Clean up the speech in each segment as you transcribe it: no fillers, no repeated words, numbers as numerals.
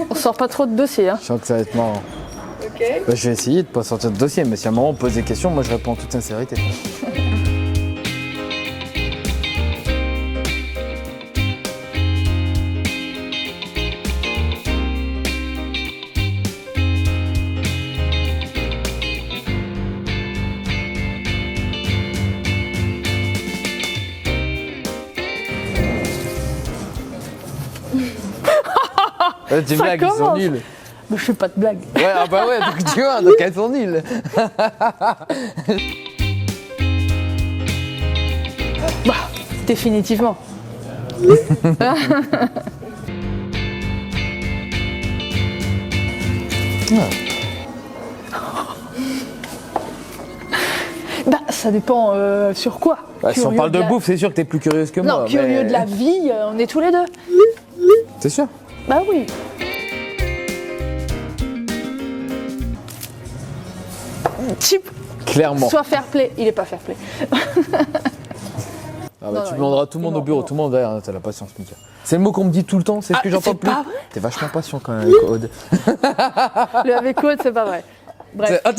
On sort pas trop de dossiers. Hein. Je sens que ça va être marrant. Ok. Bah, je vais essayer de pas sortir de dossier, mais si à un moment on pose des questions, moi je réponds en toute sincérité. Tes Ça blagues, ils sont commence. nuls. Mais je fais pas de blague. Ouais, ah bah ouais, donc tu vois, donc elles sont nulles. Bah, définitivement. Bah, ça dépend sur quoi. Bah, si on Curieux parle de la- bouffe, c'est sûr que t'es plus curieuse que Non, moi. curieux mais- de la vie, on est tous les deux. C'est sûr. Bah oui. Type, Clairement. soit fair play, il est pas fair play. Ah bah, Non, tu non, demanderas à il tout le est monde au mort, bureau, il est tout le monde derrière, t'as la patience, Mika. C'est le mot qu'on me dit tout le temps, c'est ce Ah, que j'entends c'est le plus. pas vrai. T'es vachement patient quand même avec Aude. Le avec Aude, c'est pas vrai. Bref. Ah,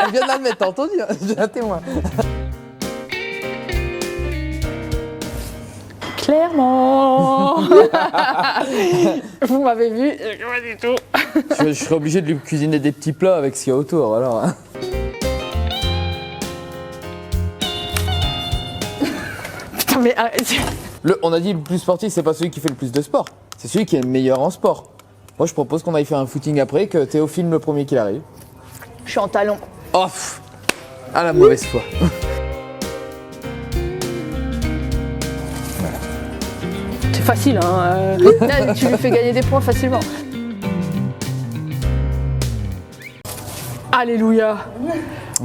elle vient de l'admettre, t'as entendu hein. J'ai un témoin. Clairement. Vous m'avez vu, pas du tout. Je serais obligé de lui cuisiner des petits plats avec ce qu'il y a autour, alors. Hein. Putain, mais On a dit le plus sportif, c'est pas celui qui fait le plus de sport, c'est celui qui est le meilleur en sport. Moi, je propose qu'on aille faire un footing après, que Théo filme le premier qu'il arrive. je suis en talon. Oh, pff, à la mauvaise foi. C'est facile, hein. Là, tu lui fais gagner des points facilement. Alléluia.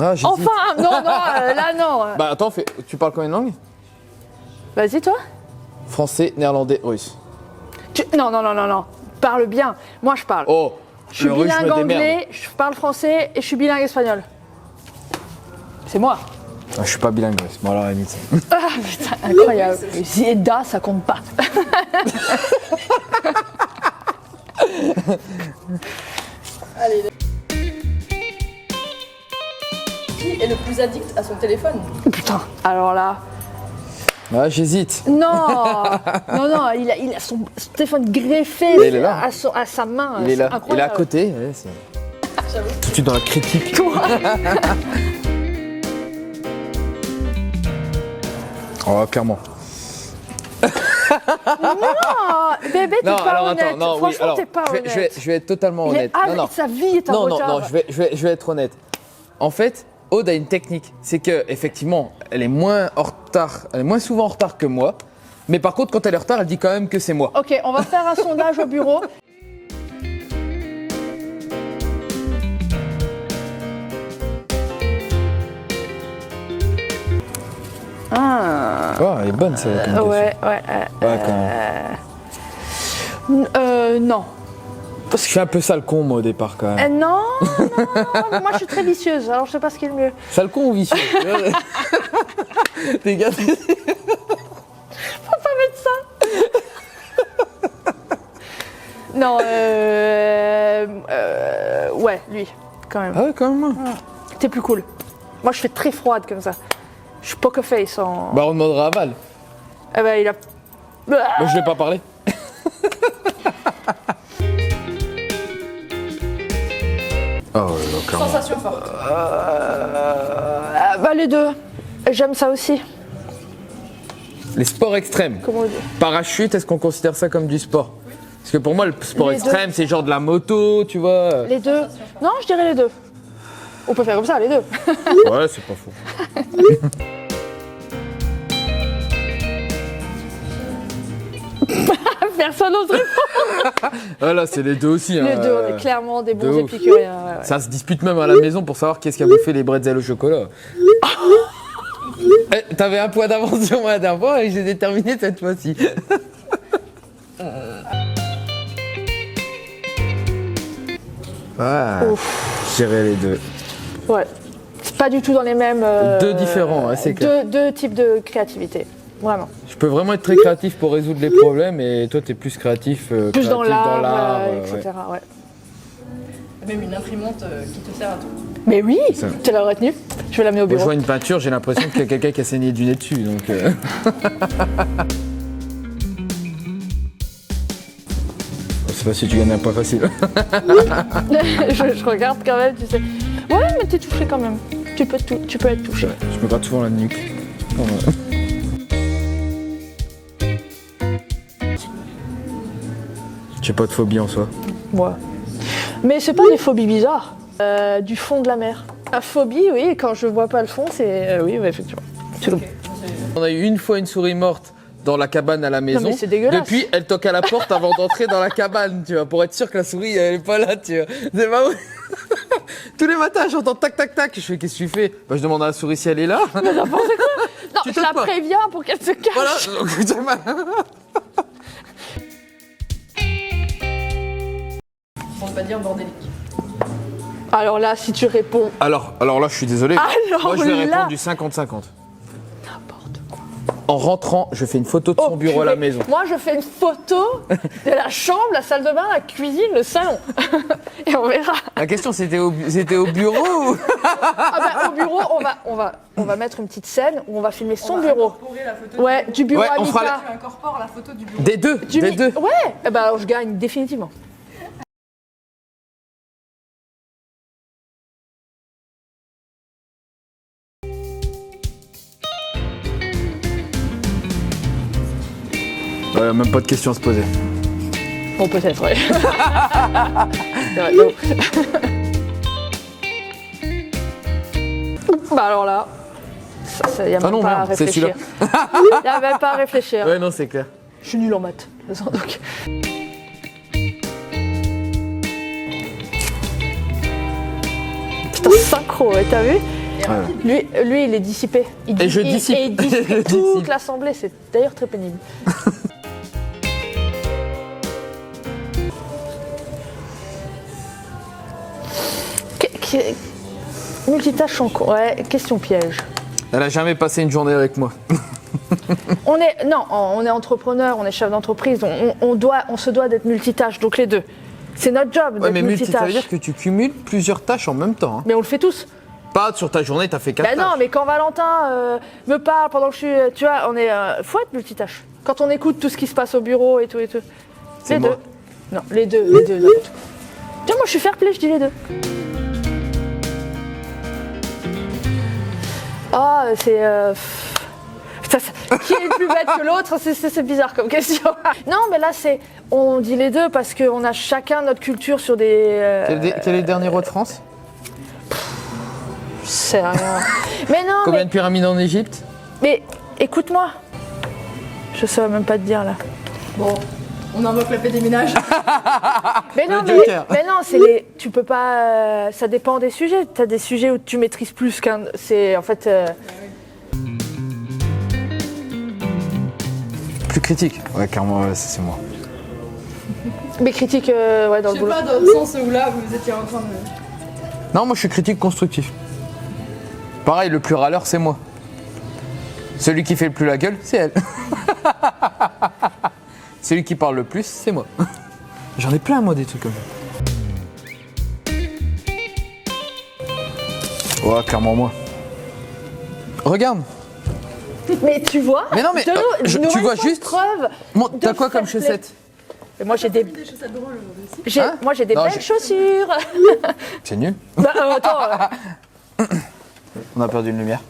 Ah, j'hésite. Enfin, non, non, là non. Bah attends, tu parles combien de langues? Vas-y, toi. Français, néerlandais, russe. Non, non, non, non, non. Parle bien. Moi, je parle. Oh, Je suis le russe, je bilingue me démerde. anglais, je parle français et je suis bilingue espagnol. C'est moi. Ah, je suis pas bilingue russe. Bon alors, à la limite. Ah putain, incroyable. Zieda, ça compte pas. Allez. Qui est le plus addict à son téléphone? Putain, alors là. Ah, j'hésite. Non, non, non, il a son téléphone greffé Mais il est là. à sa main. Il est là, il est à incroyable. côté. Ouais, c'est- J'avoue. Tout de suite dans la critique. Oh, clairement. Non, bébé, t'es pas honnête. Franchement, t'es pas honnête. je vais être totalement Il est honnête. Non, non. sa vie est en Non, non, retard. non, je vais être honnête. En fait, Aude a une technique. C'est que effectivement, elle est moins en retard, elle est moins souvent en retard que moi. Mais par contre, quand elle est en retard, elle dit quand même que c'est moi. Ok, on va faire un sondage au bureau. Ah. Oh, elle est bonne celle-là. comme Ouais, ouais. question. Ouais, quand même. Non. Je suis un peu sale con moi au départ quand même. Non, non, non, moi je suis très vicieuse, alors je sais pas ce qui est le mieux. Sale con ou vicieux? T'es gâté. Faut pas mettre ça. Non, ouais, lui, quand même. Ah ouais, quand même. T'es plus cool. Moi je fais très froide comme ça. Je suis poker face en. Bah on demandera à Val. Eh ben il a. Moi je vais pas parler. Oh, clairement. Sensation forte. Bah les deux. J'aime ça aussi. Les sports extrêmes. Comment on dit? Parachute, est-ce qu'on considère ça comme du sport? Parce que pour moi, le sport Les extrême, c'est genre de la moto, tu vois. Les deux. Non, je dirais les deux. On peut faire comme ça, les deux. Ouais, c'est pas faux. Personne n'ose répondre. Ah là, c'est les deux aussi. Les hein, deux, on est clairement des de bons ouf. épicuriens. Ouais, ouais. Ça se dispute même à la maison pour savoir qui est-ce qui a bouffé les bretzels au chocolat. Eh, t'avais un point d'avance sur moi la dernière fois et j'ai déterminé cette fois-ci. Je dirais les deux. Ouais. C'est pas du tout dans les mêmes. Deux différents, ouais, c'est clair. Deux types de créativité. Vraiment. Je peux vraiment être très créatif pour résoudre les problèmes et toi t'es plus créatif, Plus dans l'art, ouais. etc. Ouais. Même une imprimante qui te sert à tout. Mais oui, Ça. tu l'as retenu. Je vais l'amener au Moi, je bureau. vois une peinture, j'ai l'impression qu'il y a quelqu'un qui a saigné du nez dessus. Donc, Je sais pas si tu gagnes un point facile. je regarde quand même, tu sais. Ouais, mais t'es touché quand même. Tu peux être touché. Je me gratte souvent la nuque. J'ai pas de phobie en soi. Ouais. Mais c'est pas des phobies bizarres. Du fond de la mer. La phobie, oui, quand je vois pas le fond, c'est. Oui, ouais, effectivement. C'est comme- On a eu une fois une souris morte dans la cabane à la maison. mais c'est dégueulasse. Depuis, elle toque à la porte avant d'entrer dans la cabane, tu vois, pour être sûr que la souris elle est pas là, tu vois. C'est pas vrai. Tous les matins, j'entends tac tac tac. Je fais qu'est-ce que tu fais? Bah, je demande à la souris si elle est là. Mais n'importe quoi. Non, Tu je la toques pas. préviens pour qu'elle se cache. Voilà. Donc, j'ai mal. Pour ne pas dire bordélique. Alors là, si tu réponds Alors là, je suis désolé. Alors Moi, je vais là- répondre du 50-50. n'importe quoi. En rentrant, je fais une photo de son bureau à la purée. maison. Moi, je fais une photo de la chambre, la salle de bain, la cuisine, le salon. Et on verra. La question, c'était au bureau ou... Ah bah, au bureau, on va mettre une petite scène où on va filmer son On va bureau. incorporer la photo Ouais, du bureau Ouais, à on fera Mika. Tu incorpores la photo du bureau. Des deux, des deux. Ouais, eh ben, alors je gagne définitivement. Ouais, même pas de questions à se poser. Bon, peut-être, ouais. C'est vrai, non. Bah alors là, ça y a même non, pas à merde, c'est réfléchir. Y a même pas à réfléchir. Ouais, non, c'est clair. Je suis nulle en maths, de toute façon, donc. Putain, synchro, ouais, t'as vu? Lui, il est dissipé. Et je dissipe. Et il dissipe Je toute dissipe. l'assemblée, c'est d'ailleurs très pénible. Multitâche en cours, ouais, question piège. Elle a jamais passé une journée avec moi. On est entrepreneur, on est chef d'entreprise, on se doit d'être multitâche, donc les deux. C'est notre job Ouais, d'être mais multi, ça veut multitâche. dire que tu cumules plusieurs tâches en même temps. Hein. Mais on le fait tous. Pas sur ta journée, t'as fait 4 Ben tâches. non, mais quand Valentin me parle pendant que je suis, tu vois, on est, faut être multitâche. Quand on écoute tout ce qui se passe au bureau et tout et tout. C'est Les moi. deux. Non, les deux, n'importe quoi. Tiens, moi je suis fair play, je dis les deux. Ah, c'est. Putain, qui est le plus bête que l'autre? C'est bizarre comme question. Non, mais là, c'est. On dit les deux parce qu'on a chacun notre culture sur des. Quel est le dernier roi de France? Je sais rien. Mais non, Combien de pyramides en Égypte? mais écoute-moi. Je saurais même pas te dire là. Bon, on invoque la paix des ménages. Mais non, Le Joker. mais non, c'est les. Tu peux pas. Ça dépend des sujets. T'as des sujets où tu maîtrises plus qu'un. C'est en fait. Plus critique. Ouais, carrément, ouais, c'est moi. Mes critiques, ouais, dans Je le sais boulot. pas dans le sens où là vous étiez en train de. Non, moi je suis critique constructif. Pareil, le plus râleur, c'est moi. Celui qui fait le plus la gueule, c'est elle. Celui qui parle le plus, c'est moi. J'en ai plein, moi, des trucs comme ça. Ouais, clairement moi. Regarde. Mais tu vois. Mais non, mais, tu nouvelle vois fois juste- Preuve. T'as de quoi comme fair play. chaussettes? Et moi j'ai des. Des chaussettes drôles aussi. Hein Moi j'ai des Non, belles j'ai- chaussures. C'est nul. Bah, attends. On a perdu une lumière.